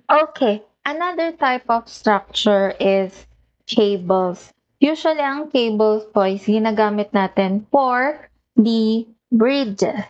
Okay, another type of structure is cables. Usually, ang cables po is ginagamit natin for the bridges.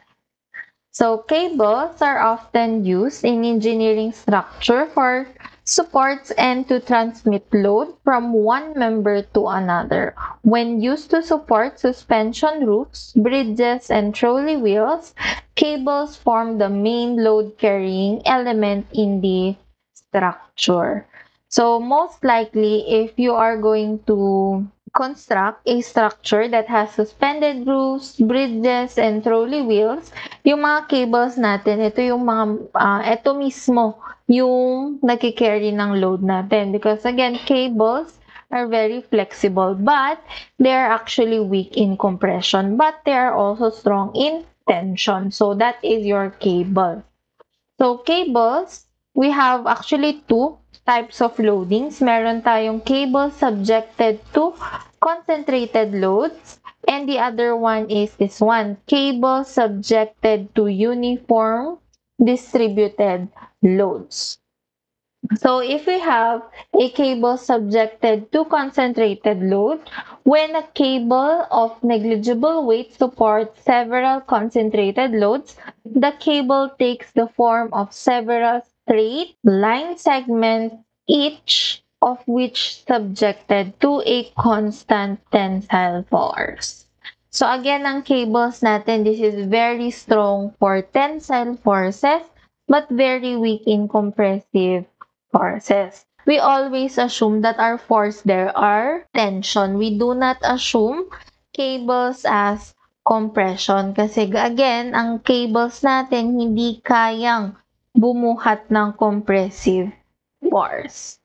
So, cables are often used in engineering structure for supports and to transmit load from one member to another. When used to support suspension roofs, bridges, and trolley wheels, cables form the main load-carrying element in the structure. So, most likely, if you are going to construct a structure that has suspended roofs, bridges, and trolley wheels, yung mga cables natin, ito yung mga, ito mismo yung nagkikarry ng load natin. Because again, cables are very flexible, but they are actually weak in compression, but they are also strong in tension. So that is your cable. So cables, we have actually two types of loadings. Meron tayong cable subjected to concentrated loads, and the other one is this one, cable subjected to uniform distributed loads. So if we have a cable subjected to concentrated load, when a cable of negligible weight supports several concentrated loads, the cable takes the form of several straight line segments, each of which subjected to a constant tensile force. So again, ang cables natin, this is very strong for tensile forces, but very weak in compressive forces. We always assume that our force there are tension. We do not assume cables as compression kasi again, ang cables natin hindi kayang bumuhat ng compressive force.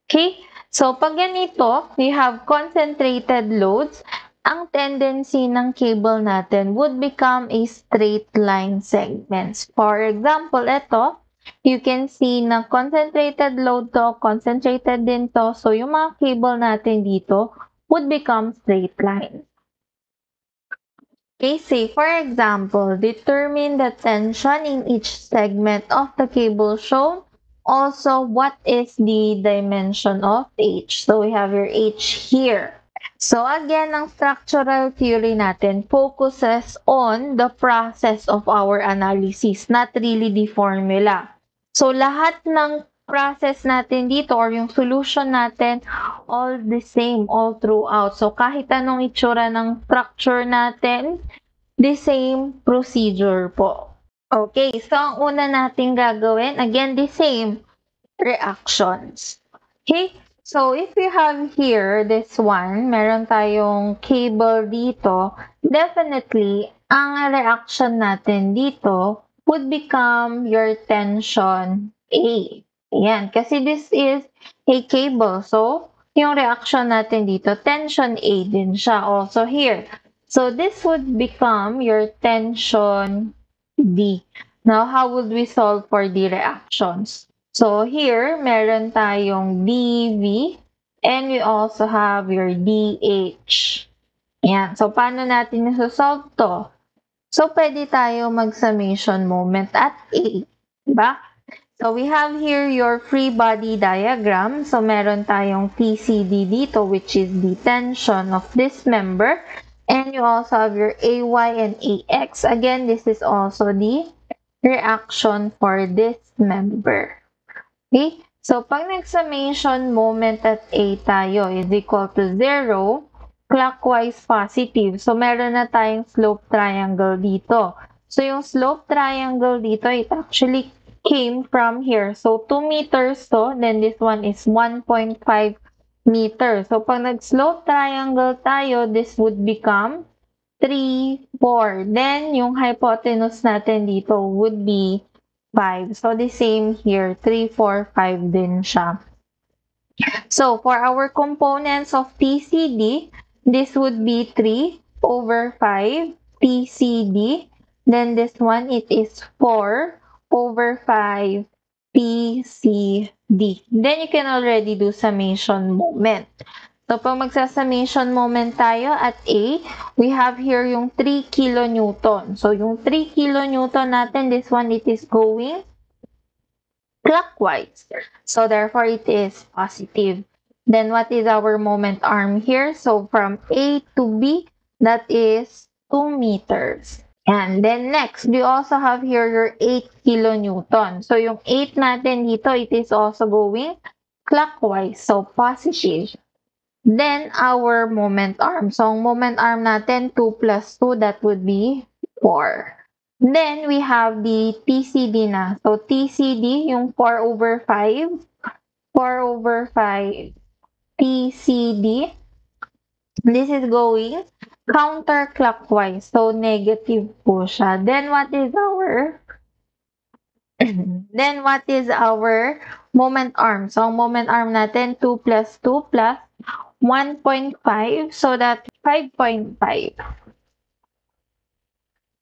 Okay? So, pag ganito, we have concentrated loads, ang tendency ng cable natin would become a straight line segments. For example, ito, you can see na concentrated load to, concentrated din to. So, yung mga cable natin dito would become straight lines. Okay, say for example, determine the tension in each segment of the cable shown. Also, what is the dimension of H? So, we have your H here. So, again, ang structural theory natin focuses on the process of our analysis, not really the formula. So, lahat ng process natin dito or yung solution natin, all the same, all throughout. So, kahit anong itsura ng structure natin, the same procedure po. Okay, so ang una nating gagawin, again, the same reactions. Okay, so if you have here, this one, meron tayong cable dito, definitely, ang reaction natin dito would become your tension A. Ayan, kasi this is a cable. So, yung reaction natin dito, tension A din siya also here. So, this would become your tension D. Now, how would we solve for the reactions? So, here, meron tayong dV and we also have your dH. Ayan. So, paano natin nasa-solve to? So, pwede tayo mag-summation moment at A. Diba? So, we have here your free body diagram. So, meron tayong TCD dito, which is the tension of this member. And you also have your AY and AX. Again, this is also the reaction for this member. Okay? So, pag nag-summation moment at A tayo is equal to 0, clockwise positive. So, meron na tayong slope triangle dito. So, yung slope triangle dito, it actually came from here. So, 2 meters to, then this one is 1.5 meters. So, pag nag-slope triangle tayo, this would become 3, 4. Then, yung hypotenuse natin dito would be 5. So, the same here, 3, 4, 5 din siya. So, for our components of TCD, this would be 3 over 5 TCD. Then, this one, it is 4 over 5 TCD. Then, you can already do summation moment. So, pag magsa-summation moment tayo at A, we have here yung 3 kilonewton. So, yung 3 kilonewton natin, this one, it is going clockwise. So therefore, it is positive. Then what is our moment arm here? So from A to B, that is 2 meters. And then next, we also have here your 8 kilonewton. So yung 8 natin dito, it is also going clockwise. So positive. Then our moment arm. So ang moment arm natin, 2 plus 2, that would be 4. Then we have the TCD na. So TCD, yung 4 over 5. 4 over 5 TCD. This is going counterclockwise. So negative po siya. Then what is our moment arm? So ang moment arm natin, 2 plus 2 plus 1.5. So that's 5.5.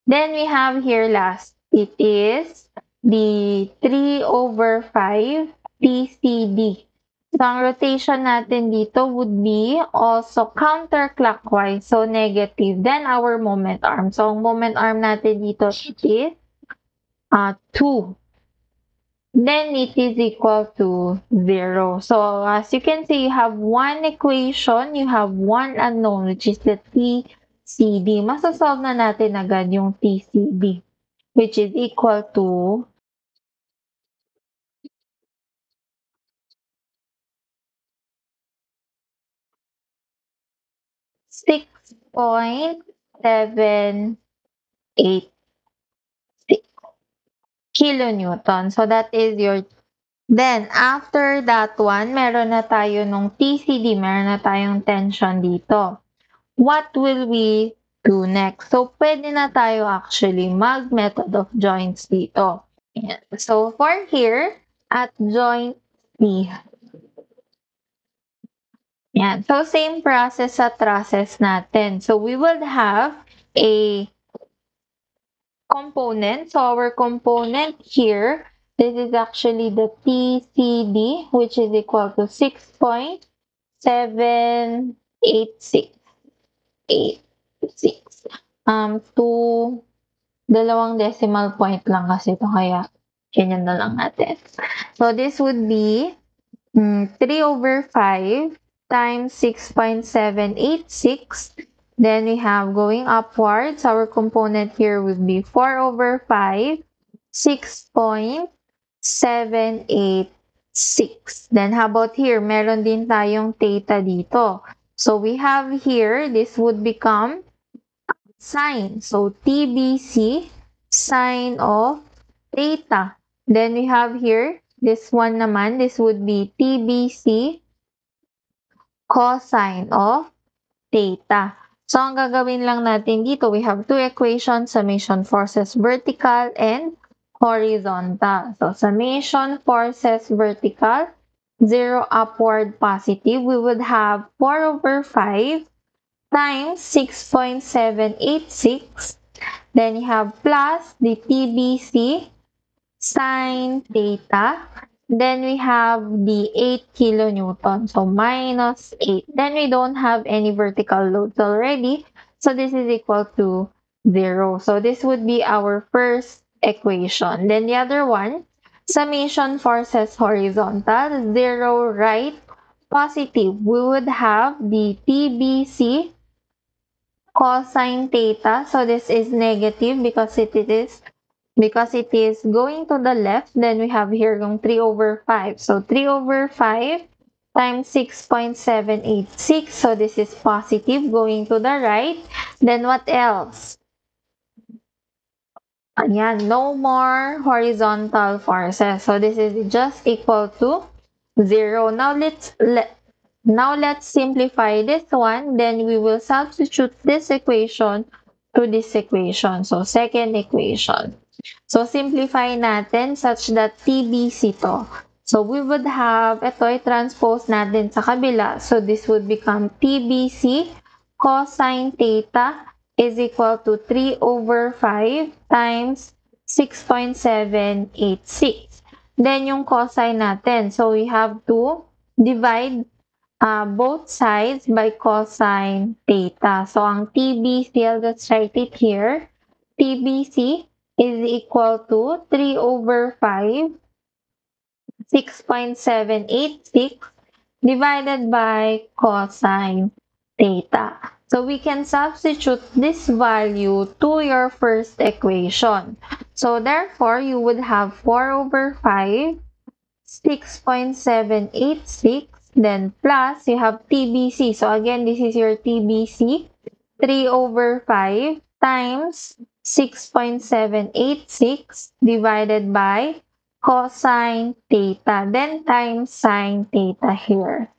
Then we have here last, it is the 3 over 5 TCD. So, ang rotation natin dito would be also counterclockwise, so negative. Then, our moment arm. So, ang moment arm natin dito is 2. Then, it is equal to 0. So, as you can see, you have one equation, you have one unknown, which is the TCD. Masasolve na natin agad yung TCD, which is equal to 6.786 kilonewton. So, that is your. Then, after that one, meron na tayo nung TCD, meron na tayong tension dito. What will we do next? So, pwede na tayo actually mag-method of joints dito. Ayan. So, for here, at joint B. Yan. So, same process sa trusses natin. So, we would have a component. So, our component here, this is actually the TCD, which is equal to 6.786. To dalawang decimal point lang kasi ito, kaya ganyan na lang natin. So, this would be 3 over 5 times 6.786. Then we have going upwards, our component here would be 4 over 5, 6.786. Then how about here? Meron din tayong theta dito. So we have here, this would become sine. So TBC, sine of theta. Then we have here, this one naman, this would be TBC cosine of theta. So, ang gagawin lang natin dito, we have two equations, summation forces vertical and horizontal. So, summation forces vertical, 0 upward positive, we would have 4 over 5 times 6.786. Then, you have plus the TBC sine theta. Then we have the 8 kilonewton. So minus 8. Then we don't have any vertical loads already. So this is equal to 0. So this would be our first equation. Then the other one, summation forces horizontal, 0 right, positive. We would have the TBC cosine theta. So this is negative because it is going to the left. Then we have here yung 3 over 5. So 3 over 5 times 6.786. So this is positive going to the right. Then what else? Ayan, no more horizontal forces. So this is just equal to 0. Now let's simplify this one. Then we will substitute this equation to this equation. So second equation. So, simplify natin such that TBC to. So, we would have, ito i-transpose natin sa kabila. So, this would become TBC cosine theta is equal to 3 over 5 times 6.786. Then, yung cosine natin. So, we have to divide both sides by cosine theta. So, ang TBC, let's write it here. TBC is equal to 3 over 5 6.786 divided by cosine theta. So we can substitute this value to your first equation. So therefore, you would have 4 over 5, 6.786, then plus, you have TBC. So again, this is your TBC, 3 over 5 times 6.786 divided by cosine theta, then times sine theta here.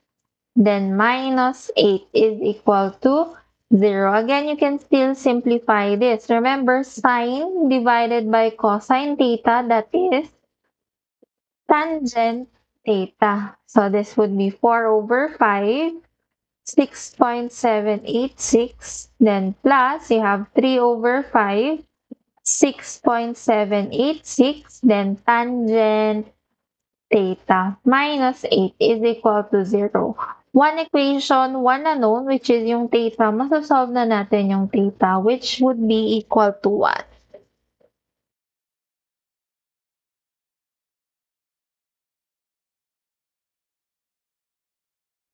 Then minus 8 is equal to 0. Again, you can still simplify this. Remember, sine divided by cosine theta, that is tangent theta. So this would be 4 over 5, 6.786, then plus, you have 3 over 5, 6.786, then tangent theta minus 8 is equal to 0. One equation, one unknown, which is yung theta, masasolve na natin yung theta, which would be equal to what?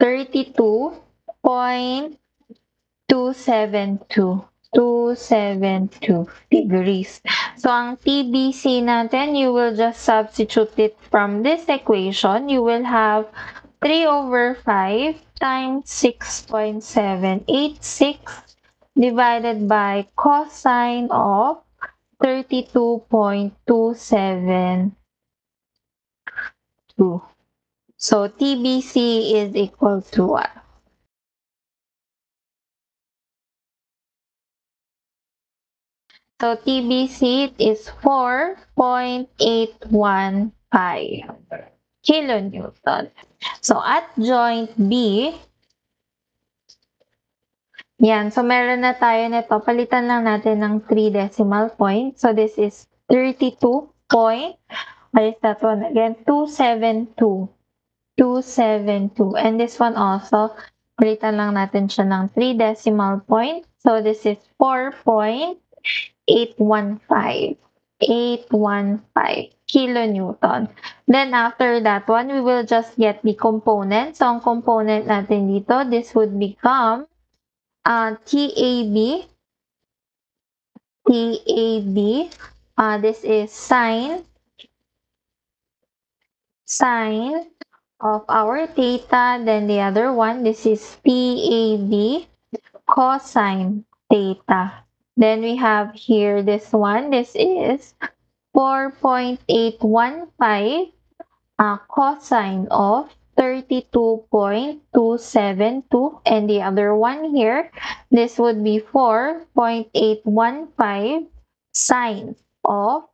32.272 degrees. So, ang TBC natin, you will just substitute it from this equation. You will have 3 over 5 times 6.786 divided by cosine of 32.272. So, TBC is equal to what? So, TBC is 4.815 kilonewton. So, at joint B, yan. So, meron na tayo nito. Palitan lang natin ng 3 decimal points. So, this is 32 point, what is that one again? 272. 272. And this one also, palitan lang natin siya ng 3 decimal point. So, this is 4.815. 815 kilonewton. Then, after that one, we will just get the component. So, ang component natin dito, this would become TAB. TAB. This is sine of our theta. Then, the other one, this is TAB cosine theta. Then, we have here this one. This is 4.815 cosine of 32.272, and the other one here, this would be 4.815 sine of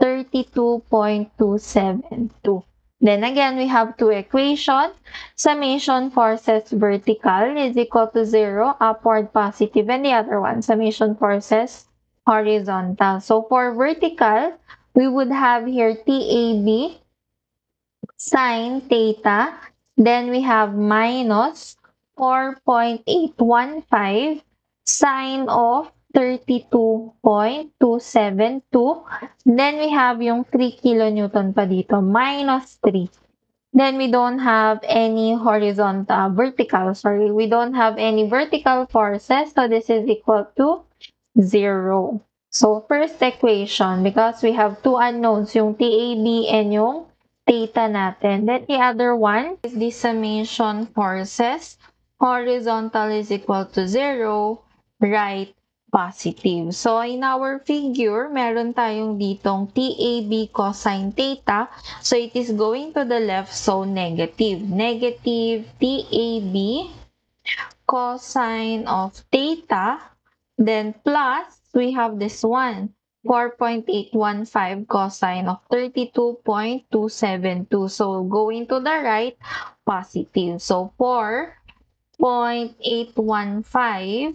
32.272. Then again, we have two equations. Summation forces vertical is equal to 0, upward positive, and the other one, summation forces horizontal. So for vertical, we would have here TAB sine theta. Then we have minus 4.815 sine of 32.272. Then we have yung 3 kilonewton pa dito, minus 3. Then we don't have any we don't have any vertical forces. So this is equal to 0. So first equation, because we have two unknowns, yung TAB and yung theta natin. Then the other one is the summation forces. Horizontal is equal to 0, right positive. So in our figure, meron tayong ditong TAB cosine theta. So it is going to the left, so negative. Negative TAB cosine of theta. Then plus, we have this one. 4.815 cosine of 32.272. So, going to the right, positive. So, 4.815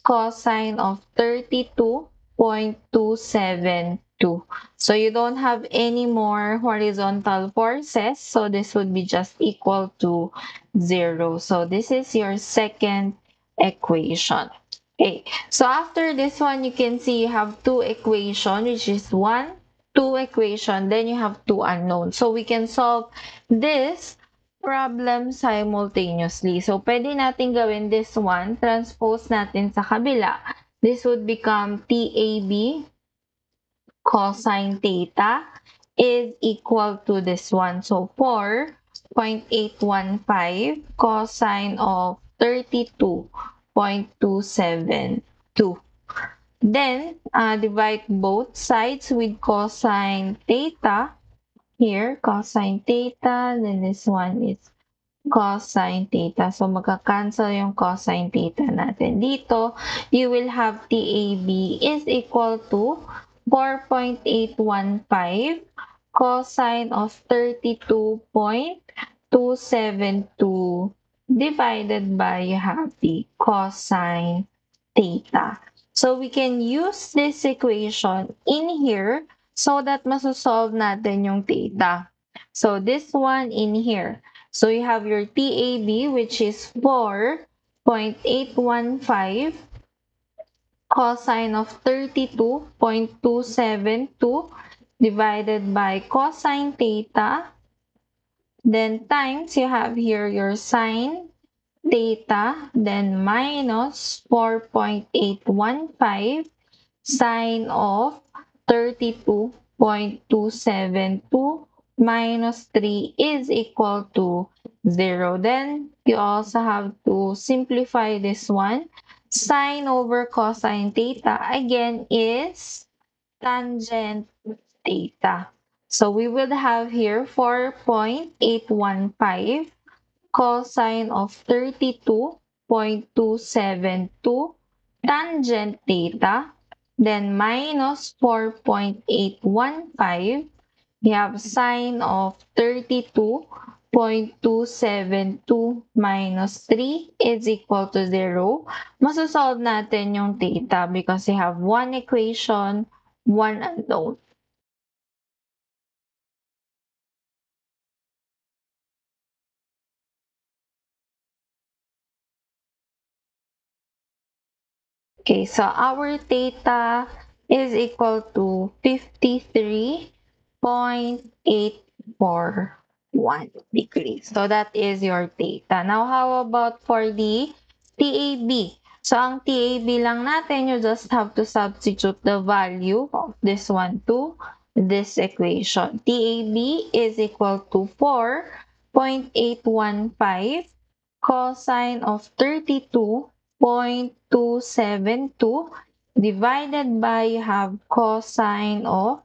cosine of 32.272. So, you don't have any more horizontal forces. So, this would be just equal to 0. So, this is your second equation. Okay, so after this one, you can see you have two equations, which is 1 two equation, then you have two unknowns. So we can solve this problem simultaneously. So pwede natin gawin this one, transpose natin sa kabila. This would become TAB cosine theta is equal to this one. So 4.815 cosine of 32.272. Then, divide both sides with cosine theta. Here, cosine theta. Then this one is cosine theta. So, magka-cancel yung cosine theta natin. Dito, you will have TAB is equal to 4.815 cosine of 32.272 divided by, you have the cosine theta. So, we can use this equation in here so that masosolve natin yung theta. So, this one in here. So, you have your TAB, which is 4.815 cosine of 32.272 divided by cosine theta. Then, times, you have here your sine theta, then minus 4.815 sine of 32.272 minus 3 is equal to 0. Then, you also have to simplify this one. Sine over cosine theta, again, is tangent theta. So, we would have here 4.815 cosine of 32.272 tangent theta, then minus 4.815, we have sine of 32.272 minus 3 is equal to 0. Masosolve natin yung theta because we have one equation, one unknown. Okay, so our theta is equal to 53.841 degrees. So that is your theta. Now, how about for the TAB? So, ang TAB lang natin, you just have to substitute the value of this one to this equation. TAB is equal to 4.815 cosine of 32.272 divided by, you have cosine of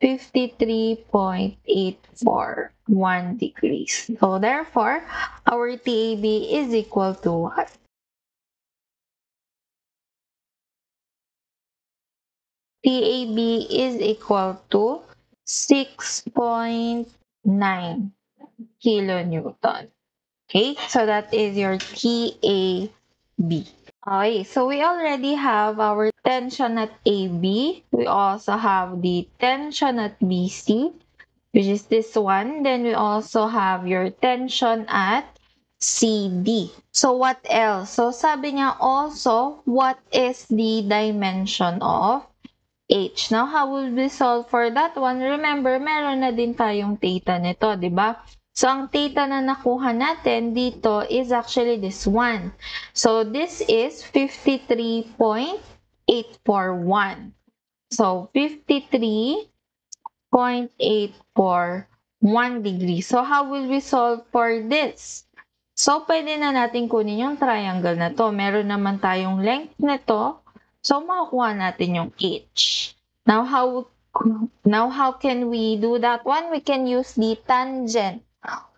53.841 degrees. So, therefore, our TAB is equal to what? TAB is equal to 6.9 kilonewton. Okay, so that is your TAB. Okay, so we already have our tension at AB. We also have the tension at BC, which is this one. Then we also have your tension at CD. So what else? So sabi niya also, what is the dimension of H? Now, how will we solve for that one? Remember, meron na din tayong theta nito, di ba? So, ang theta na nakuha natin dito is actually this one. So, this is 53.841. So, 53.841 degrees. So, how will we solve for this? So, pwede na natin kunin yung triangle na to. Meron naman tayong length nito. So, makukuha natin yung H. Now, how can we do that one? We can use the tangent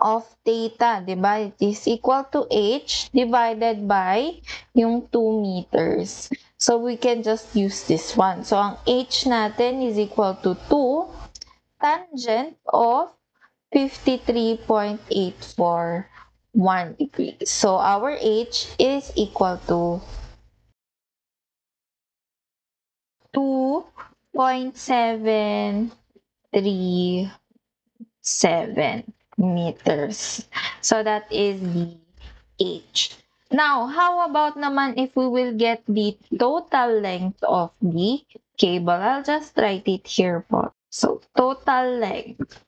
of theta, diba? It is equal to H divided by yung 2 meters. So, we can just use this one. So, ang H natin is equal to 2 tangent of 53.841 degrees. So, our H is equal to 2.737 meters. So, that is the H. Now, how about naman if we will get the total length of the cable? I'll just write it here po. So, total length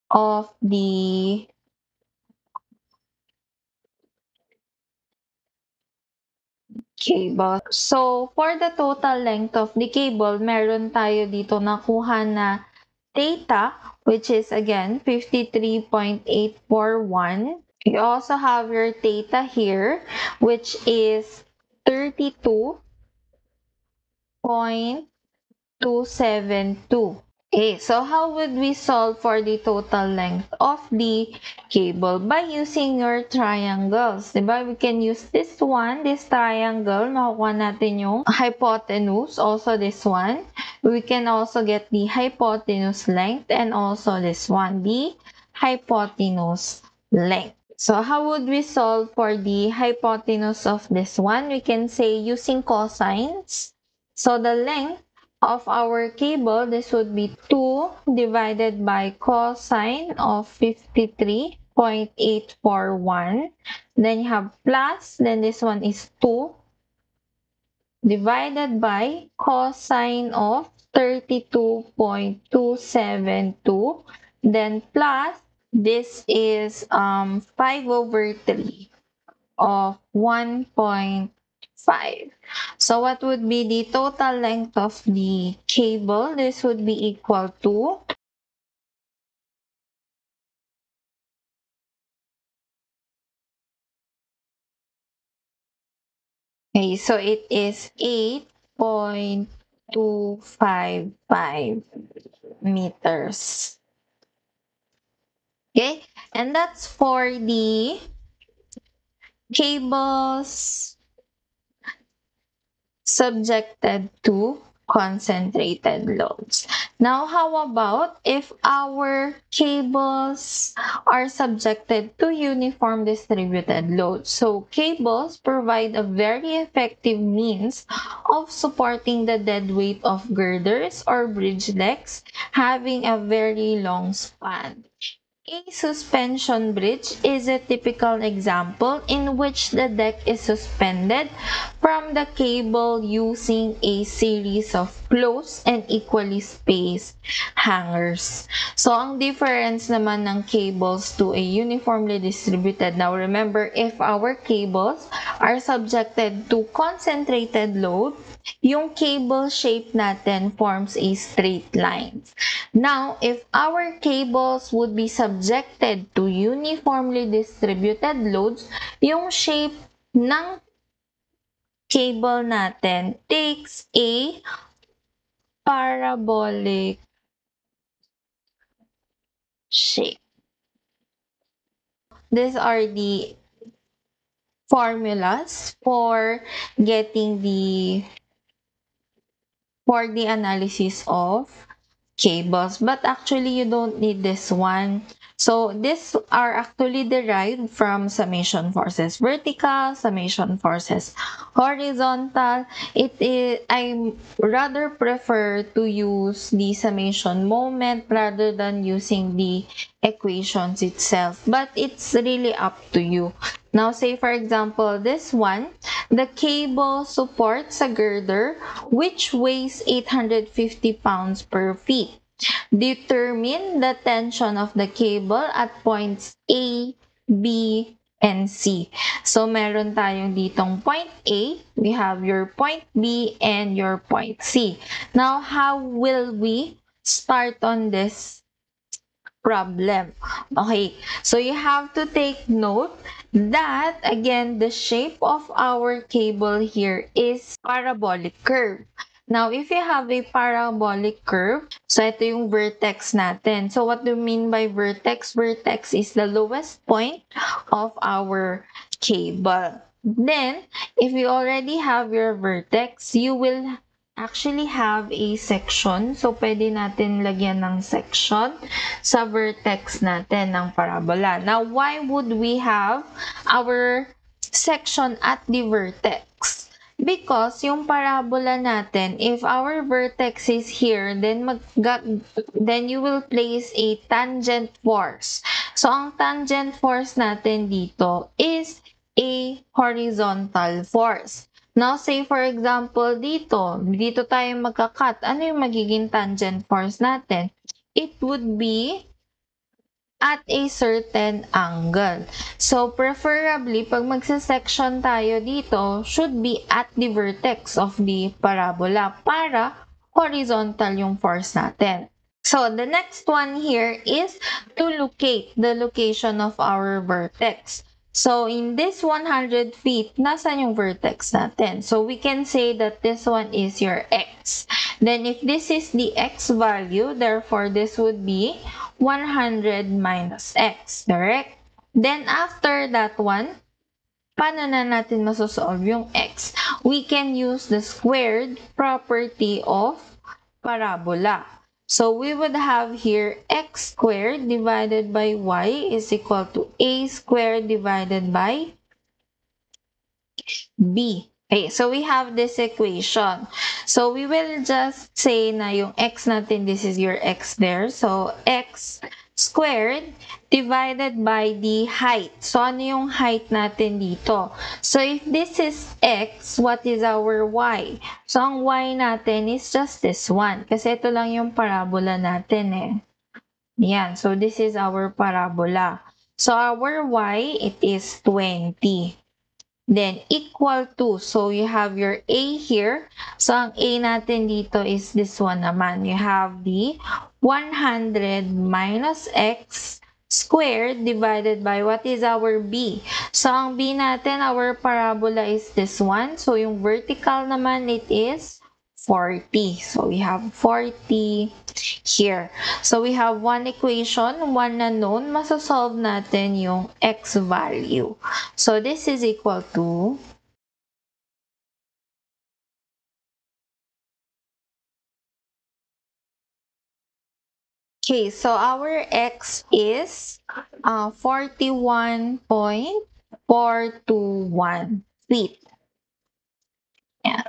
of the cable. So, for the total length of the cable, meron tayo dito nakuha na data, which is again 53.841. You also have your theta here, which is 32.272. Okay, so how would we solve for the total length of the cable? By using your triangles. Diba? We can use this one, this triangle. Makukuha natin yung hypotenuse. Also this one. We can also get the hypotenuse length and also this one, the hypotenuse length. So how would we solve for the hypotenuse of this one? We can say using cosines. So the length of our cable, this would be 2 divided by cosine of 53.841. Then you have plus, then this one is 2 divided by cosine of 32.272. Then plus, this is 5 over 3 of 1.5. So what would be the total length of the cable? This would be equal to, okay, so it is 8.255 meters. Okay, and that's for the cables subjected to concentrated loads. Now, how about if our cables are subjected to uniform distributed loads? So, cables provide a very effective means of supporting the dead weight of girders or bridge decks having a very long span. A suspension bridge is a typical example in which the deck is suspended from the cable using a series of close and equally spaced hangers. So, ang difference naman ng cables to a uniformly distributed. Now, remember, if our cables are subjected to concentrated load, yung cable shape natin forms a straight line. Now, if our cables would be subjected to uniformly distributed loads, yung shape ng cable natin takes a parabolic shape. These are the formulas for getting for the analysis of cables, but actually you don't need this one. So these are actually derived from summation forces vertical, summation forces horizontal. I rather prefer to use the summation moment rather than using the equations itself, but it's really up to you. Now, say for example, this one, the cable supports a girder which weighs 850 pounds per feet. Determine the tension of the cable at points A, B, and C. So, meron tayong ditong point A, we have your point B, and your point C. Now, how will we start on this problem? Okay, so you have to take note that, again, the shape of our cable here is parabolic curve. Now, if you have a parabolic curve, so ito yung vertex natin. So, what do you mean by vertex? Vertex is the lowest point of our cable. Then, if you already have your vertex, you will actually have a section. So, pwede natin lagyan ng section sa vertex natin ng parabola. Now, why would we have our section at the vertex? Because yung parabola natin, if our vertex is here, then you will place a tangent force. So, ang tangent force natin dito is a horizontal force. Now, say for example, dito tayo magka-cut. Ano yung magiging tangent force natin? It would be at a certain angle. So, preferably, pag magsa-section tayo dito, should be at the vertex of the parabola para horizontal yung force natin. So, the next one here is to locate the location of our vertex. So, in this 100 feet, nasan yung vertex natin? So, we can say that this one is your x. Then, if this is the x value, therefore, this would be 100 minus x, correct? Then, after that one, paano na natin masosolve yung x? We can use the squared property of parabola. So, we would have here x squared divided by y is equal to a squared divided by b. Okay, so we have this equation. So, we will just say na yung x natin, this is your x there. So, x squared divided by the height. So, ano yung height natin dito? So, if this is x, what is our y? So, ang y natin is just this one. Kasi ito lang yung parabola natin eh. Yan. So, this is our parabola. So, our y, it is 20. Then, equal to. So, you have your a here. So, ang a natin dito is this one naman. You have the 100 minus x squared divided by what is our b. So, ang b natin, our parabola is this one. So, yung vertical naman, it is 40. So, we have 40 here. So, we have one equation, one na known. Masasolve natin yung x value. So, this is equal to okay, so our x is 41.421 feet. Yeah.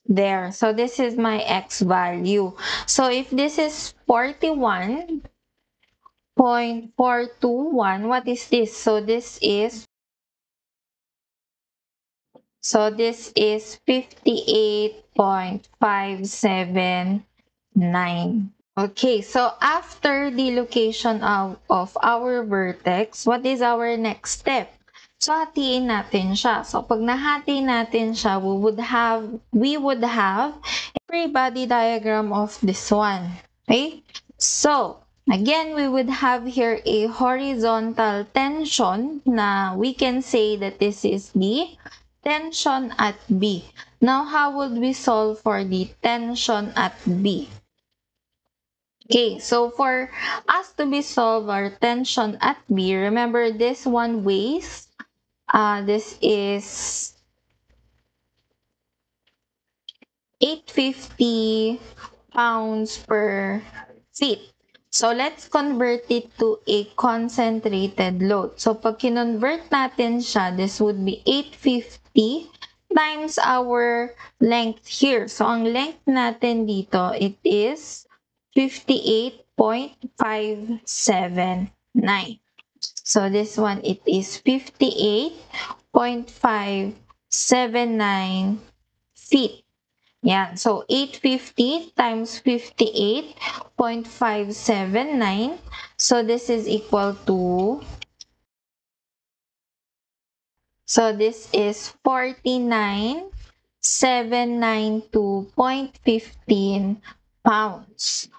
There. So, this is my x value. So, if this is 41.421, what is this? So, this is 58.579. Okay, so after the location of our vertex, what is our next step? So, hatiin natin siya. So, pag nahati natin siya, we would have a free body diagram of this one. Okay? So, again, we would have here a horizontal tension na we can say that this is the tension at B. Now, how would we solve for the tension at B? Okay, so for us to be solve our tension at B, remember this one weighs, this is 850 pounds per feet. So, let's convert it to a concentrated load. So, pag kinonvert natin siya, this would be 850 times our length here. So, ang length natin dito, it is 58.579. So, this one, it is 58.579 feet. Yan. So, 850 times 58.579. So, this is equal to, so this is 49,792.15 pounds.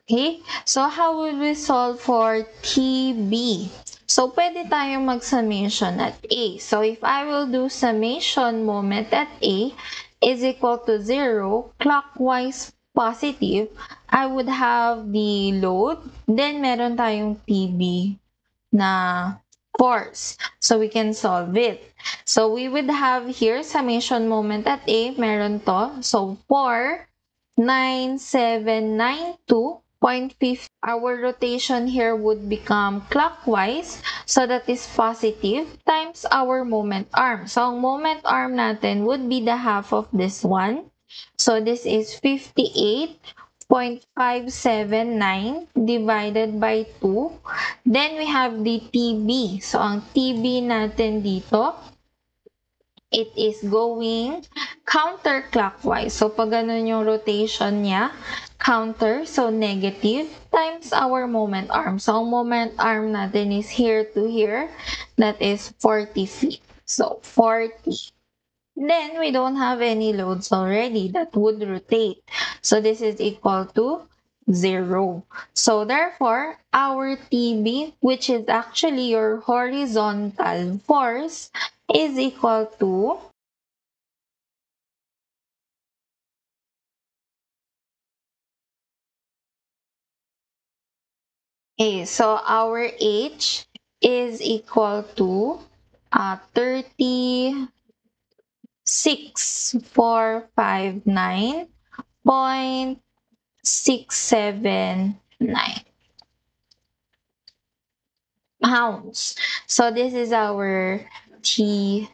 Okay? So, how would we solve for TB? So, pwede tayong mag-summation at A. So, if I will do summation moment at A is equal to 0, clockwise positive, I would have the load, then meron tayong TB na force. So, we can solve it. So, we would have here summation moment at A, meron to. So, 4,9792.50. Our rotation here would become clockwise. So, that is positive times our moment arm. So, ang moment arm natin would be the half of this one. So, this is 58.579 divided by 2. Then, we have the TB. So, ang TB natin dito it is going counterclockwise. So, pag ganun yung rotation niya, counter, so negative, times our moment arm. So, ang moment arm natin is here to here. That is 40 feet. So, 40. Then, we don't have any loads already that would rotate. So, this is equal to 0. So, therefore, our TB, which is actually your horizontal force, is equal to A. So, our H is equal to 36,459.679 pounds. So, this is our TB.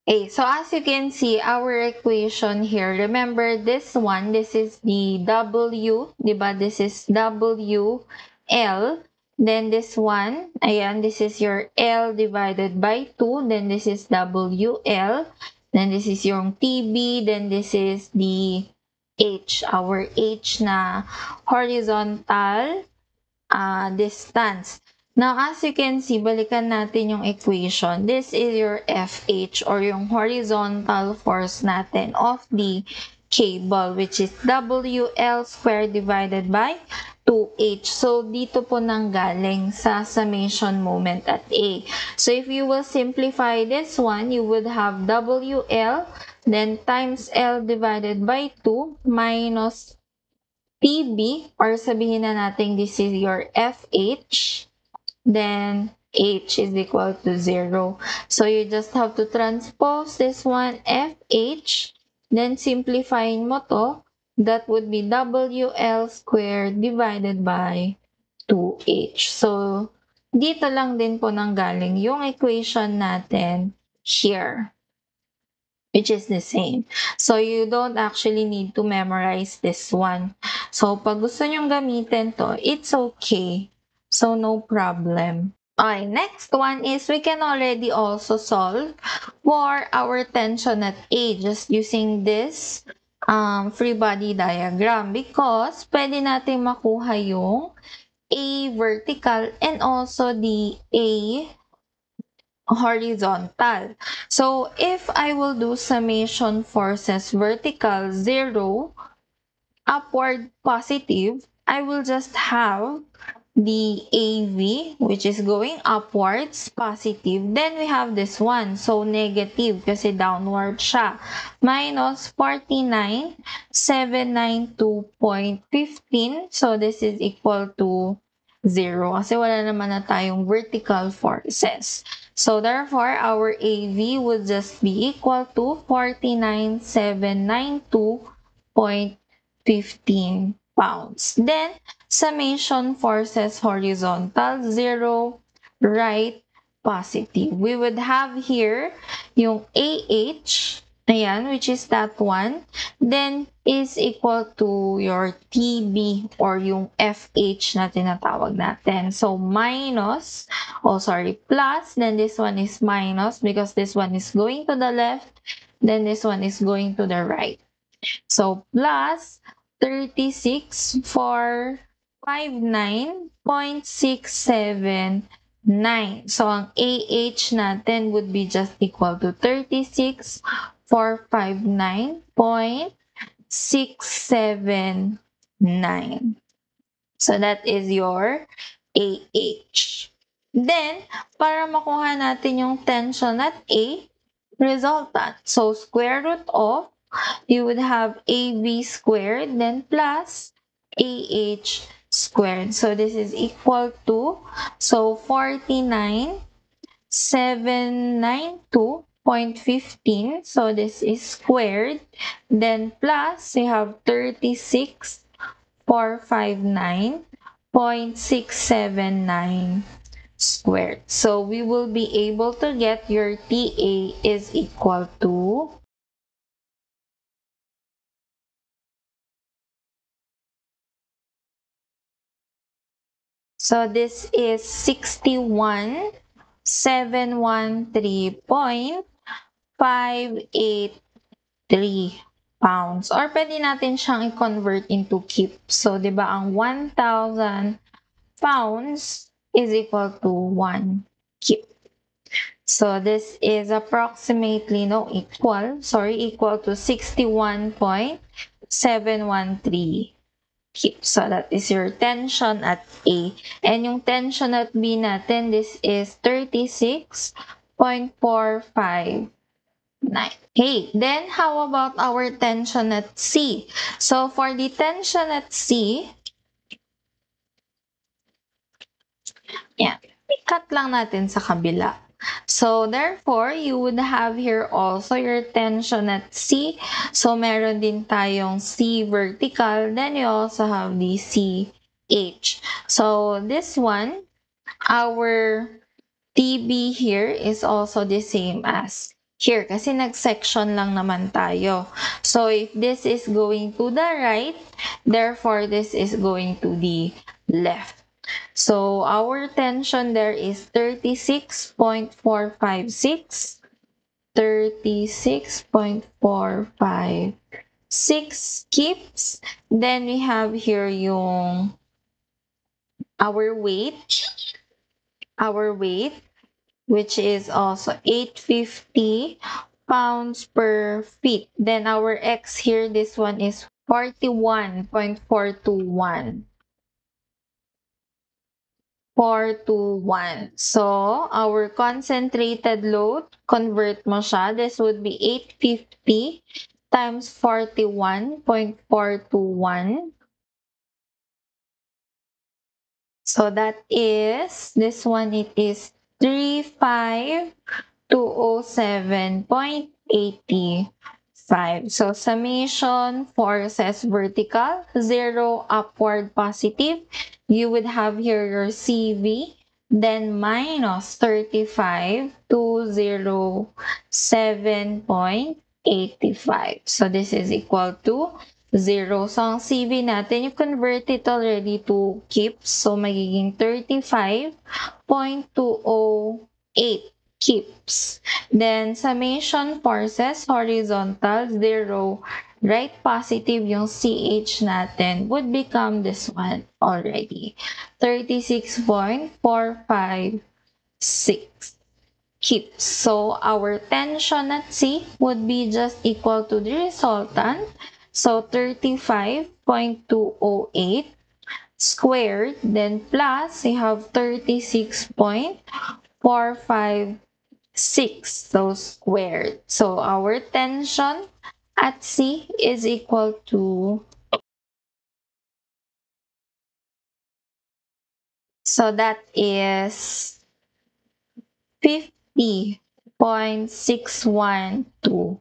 Okay, so as you can see, our equation here, remember this one, this is the W, diba? This is WL. Then this one, ayan, this is your L divided by 2. Then this is WL. Then this is yung TB. Then this is the H, our H na horizontal distance. Now, as you can see, balikan natin yung equation. This is your FH or yung horizontal force natin of the cable, which is WL squared divided by 2H. So, dito po nanggaling sa summation moment at A. So, if you will simplify this one, you would have WL, then times L divided by 2 minus PB, or sabihin na natin this is your FH, then H is equal to 0. So, you just have to transpose this one, FH, then simplifying mo to, that would be WL squared divided by 2H. So, dito lang din po nanggaling yung equation natin here, which is the same. So, you don't actually need to memorize this one. So, pag gusto nyong gamitin to, it's okay. So, no problem. Okay, next one is we can already also solve for our tension at A just using this free body diagram because pwede natin makuha yung A vertical and also the A horizontal. So, if I will do summation forces vertical 0, upward positive, I will just have the AV, which is going upwards, positive. Then we have this one, so negative kasi downward siya. Minus 49,792.15. So this is equal to 0 kasi wala naman na tayong vertical forces. So therefore, our AV would just be equal to 49,792.15 pounds. Then, summation forces horizontal, 0, right, positive. We would have here yung AH, ayan, which is that one, then is equal to your TB or yung FH na tinatawag natin. So, minus, plus, then this one is minus because this one is going to the left, then this one is going to the right. So, plus 36,459.679. So, ang AH natin would be just equal to 36,459.679. So, that is your AH. Then, para makuha natin yung tension at A, resultant. So, square root of, you would have AB squared, then plus AH squared. So, this is equal to, so 49,792.15. So, this is squared. Then, plus, you have 36,459.679 squared. So, we will be able to get your TA is equal to, so this is 61,713.5 pounds. Or pwede natin siyang i-convert into kip. So, di ba, ang 1,000 pounds is equal to 1 kip. So, this is approximately, equal to 61.713 kip. So, that is your tension at A. And yung tension at B natin, this is 36.459. Okay, then how about our tension at C? So, for the tension at C, yan, i-cut lang natin sa kabila. So, therefore, you would have here also your tension at C. So, meron din tayong C vertical. Then, you also have the CH. So, this one, our TB here is also the same as here. Kasi nag-section lang naman tayo. So, if this is going to the right, therefore, this is going to the left. So, our tension there is 36.456. 36.456 kips. Then, we have here yung our weight. Our weight, which is also 850 pounds per feet. Then, our X here, this one is 41.421. 421. So, our concentrated load, convert mo siya. This would be 850 times 41.421. So, that is, this one, it is 35,207.85. So, summation, forces vertical, 0 upward positive. You would have here your CV, then minus 35,207.85. So, this is equal to 0. So, ang CV natin, you convert it already to kips. So, magiging 35.208 kips. Then, summation forces, horizontal, 0. Right positive yung CH natin would become this one already. 36.456 kips. So, our tension at C would be just equal to the resultant. So, 35.208 squared, then plus, we have 36.456, so squared. So, our tension at C is equal to, so that is 50.612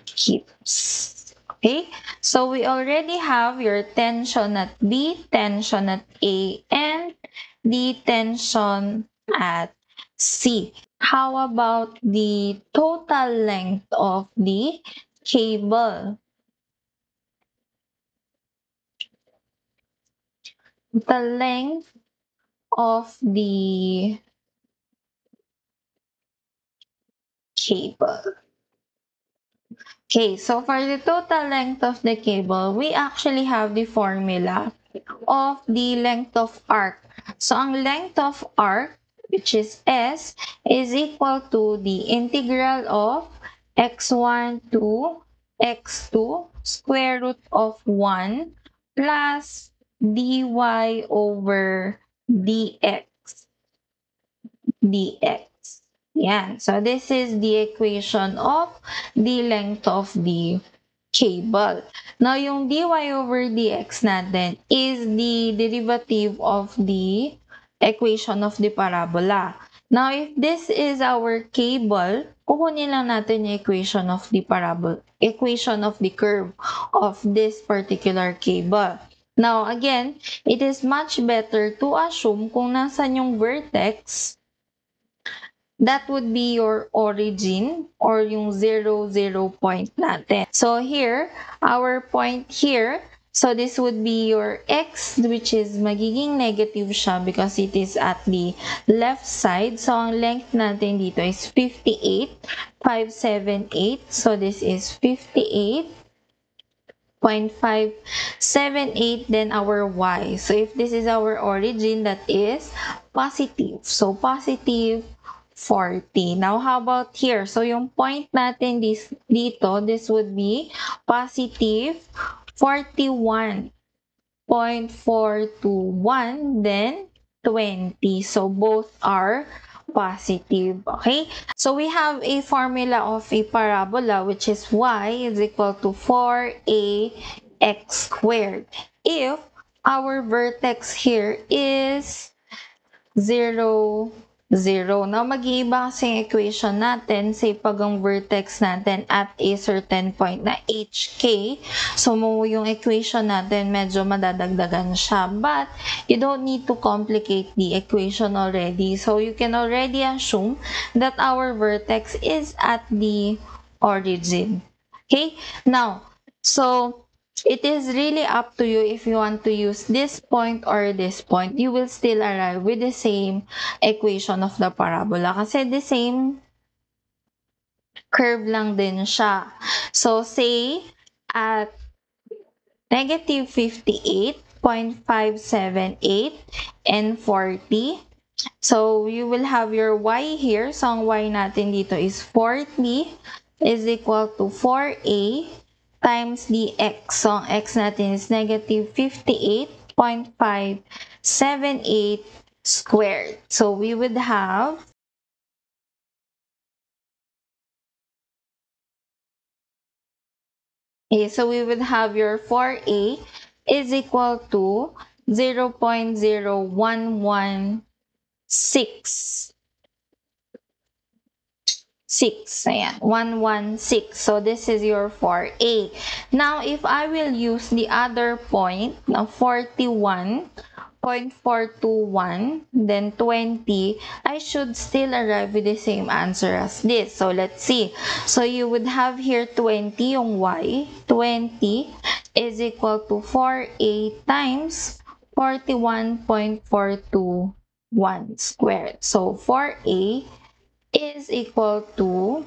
kips. Okay, so we already have your tension at B, tension at A, and the tension at C. How about the total length of the cable? The length of the cable. Okay, so for the total length of the cable, we actually have the formula of the length of arc. So, ang length of arc, which is S, is equal to the integral of x1 to x2 square root of 1 plus dy over dx. Yan. So, this is the equation of the length of the cable. Now, yung dy over dx natin is the derivative of the equation of the parabola. Now, if this is our cable, kukunin lang natin yung equation of the equation of the curve of this particular cable. Now, again, it is much better to assume kung nasan yung vertex, that would be your origin or yung 0, 0 point natin. So here, our point here So this would be your x, which is magiging negative siya because it is at the left side. So ang length natin dito is 58.578. So this is 58.578, then our y. So if this is our origin, that is positive. So positive 40. Now, how about here? So yung point natin dito, this would be positive 41.421, then 20. So both are positive. Okay? So we have a formula of a parabola, which is y is equal to 4ax squared. If our vertex here is 0, 0. Now, mag-iiba kasi yung equation natin sa pag ang vertex natin at a certain point na hk. So, yung equation natin medyo madadagdagan siya. But, you don't need to complicate the equation already. So, you can already assume that our vertex is at the origin. Okay? Now, so, it is really up to you if you want to use this point or this point. You will still arrive with the same equation of the parabola kasi the same curve lang din siya. So, say at negative 58.578 and 40. So, you will have your y here. So, ang y natin dito is 40 is equal to 4a times the x. So, ang x natin is negative 58.578 squared. So, we would have your 4a is equal to 0.0116. 6. Ayan, 116. So, this is your 4A. Now, if I will use the other point na 41.421, then 20, I should still arrive with the same answer as this. So, let's see. So, you would have here 20, yung y. 20 is equal to 4A times 41.421 squared. So, 4A is equal to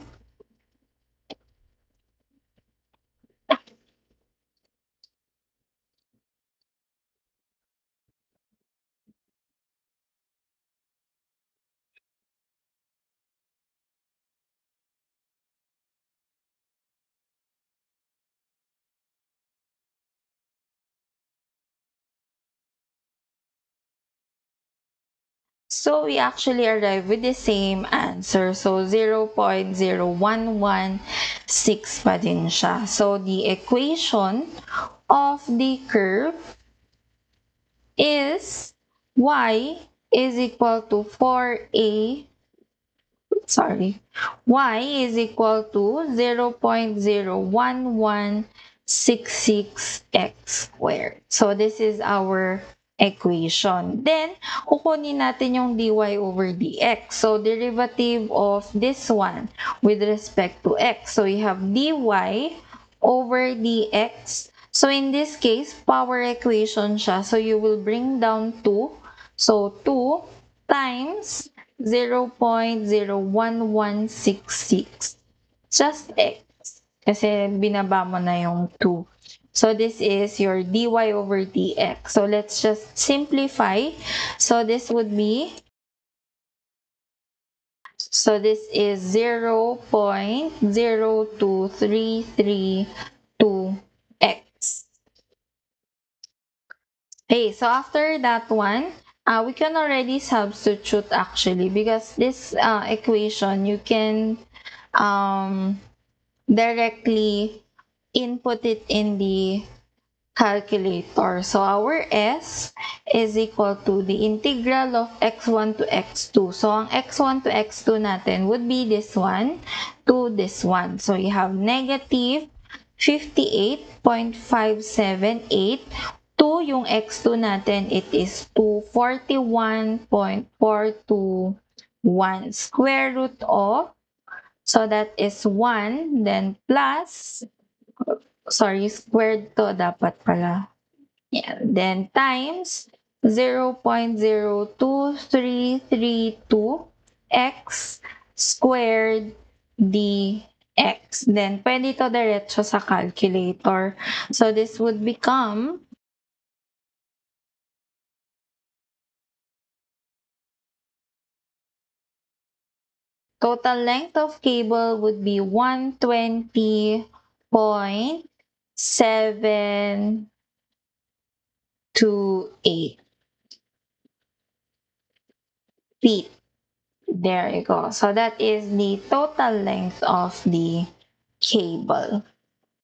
so we actually arrive with the same answer. So 0.0116 pa din siya. So the equation of the curve is y is equal to 4a, y is equal to 0.01166x squared. So this is our equation. Then, kukunin natin yung dy over dx. So, derivative of this one with respect to x. So, you have dy over dx. So, in this case, power equation siya. So, you will bring down 2. So, 2 times 0.01166. Just x. Kasi binaba mo na yung 2. So, this is your dy over dx. So, let's just simplify. So, this would be, so this is 0.02332x. Okay, so after that one, we can already substitute actually because this equation, you can directly input it in the calculator. So our S is equal to the integral of x1 to x2. So ang x1 to x2 natin would be this one to this one. So you have negative 58.578 to yung x2 natin, it is 241.421 square root of, so that is 1, then plus, sorry, squared to dapat pala. Yeah. Then times 0.02332 x squared dx. Then, pwede ito diretso sa calculator. So, this would become total length of cable would be 120.728 feet. There you go. So that is the total length of the cable.